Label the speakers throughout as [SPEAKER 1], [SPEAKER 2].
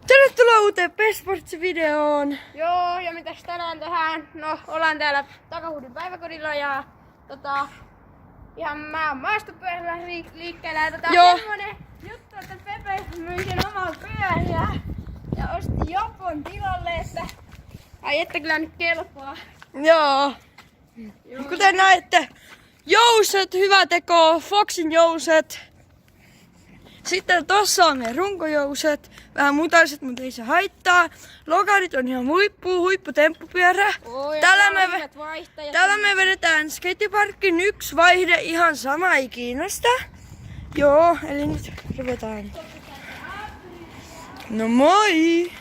[SPEAKER 1] Tervetuloa uuteen P-Sports-videoon!
[SPEAKER 2] Joo, ja mitäs tänään tehdään? No, ollaan täällä Takahuudin päiväkodilla ja ihan mä oon maastopyörällä liikkeellä ja
[SPEAKER 1] Joo.
[SPEAKER 2] semmonen juttu, että Pepe myi sen oman pyöriä ja osti Japon tilalle, että ai että kyllä nyt kelpaa.
[SPEAKER 1] Joo. Kuten näette, jouset, hyvä teko, Foxin jouset. Sitten tossa on meidän runkojouset, vähän mutaiset, mutta ei se haittaa. Logarit on ihan huipputemppupyörä. Täällä me vedetään skateparkin yksi vaihde, ihan sama, ei kiinnosta. Joo, eli nyt ruvetaan. No moi!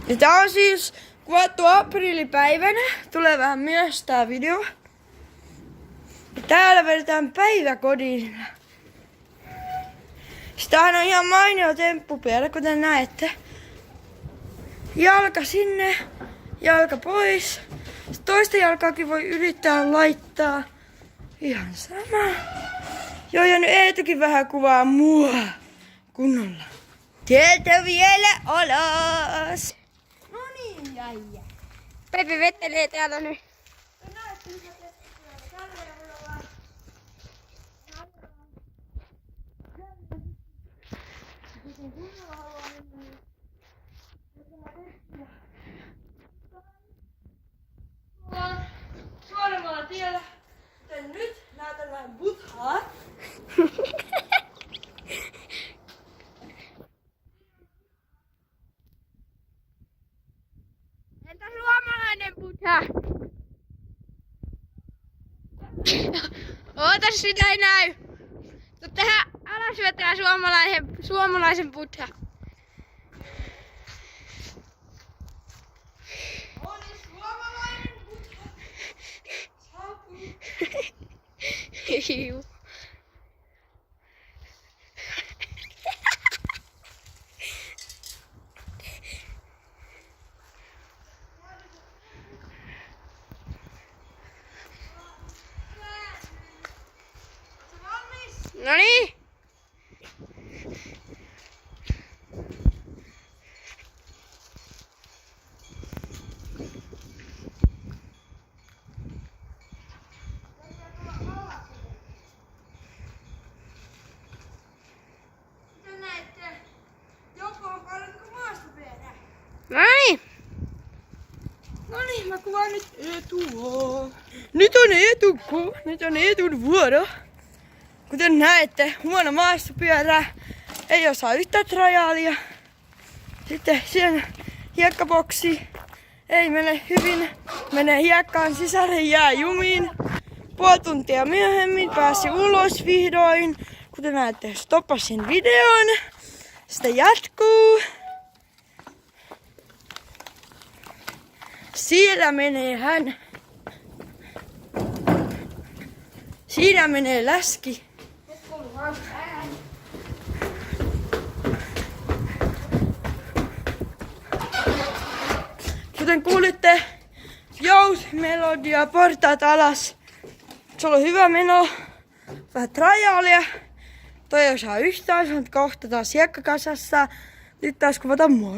[SPEAKER 1] Ja tää on siis kuvattu aprillipäivänä, tulee vähän myös tää video. Täällä vedetään päiväkodilla. Sitähän on ihan mainio temppupyörä, kuten näette. Jalka sinne, jalka pois. Sitten toista jalkaakin voi yrittää laittaa. Ihan sama. Joo, ja nyt Eetukin vähän kuvaa mua kunnolla. Sieltä vielä alas.
[SPEAKER 2] No niin, jäijä. Pepe vettelee täällä nyt.
[SPEAKER 1] Suoremmalla tiellä, joten nyt näytän vähän buthaa.
[SPEAKER 2] Entä suomalainen Buddha? Ootas, sitä ei näy. Tehdään alasvetää suomalaisen Buddha.
[SPEAKER 1] Oli suomalainen butha. Saapuu.
[SPEAKER 2] Juu. Noniin.
[SPEAKER 1] Kuten näette, Joko on paljon maastopyörää.
[SPEAKER 2] Noniin.
[SPEAKER 1] Noniin, mä kuvaan nyt Eetua. Nyt on Eetun vuoro. Kuten näette, huono maastopyörä. Ei osaa yhtään trajaalia. Sitten siellä hiekkaboksi. Ei mene hyvin. Menee hiekkaan sisälle, jää jumiin. Puoli tuntia myöhemmin pääsi ulos vihdoin. Kuten näette, stoppasin videon. Sitten jatkuu. Siellä menee hän. Siinä menee läski. Kuten kuulitte, melodia, portaat alas. Se on hyvä meno. Vähän trajaalia. Toi ei osaa yhtään, se on kohta taas hiekkakasassa. Nyt taas kuvataan mua.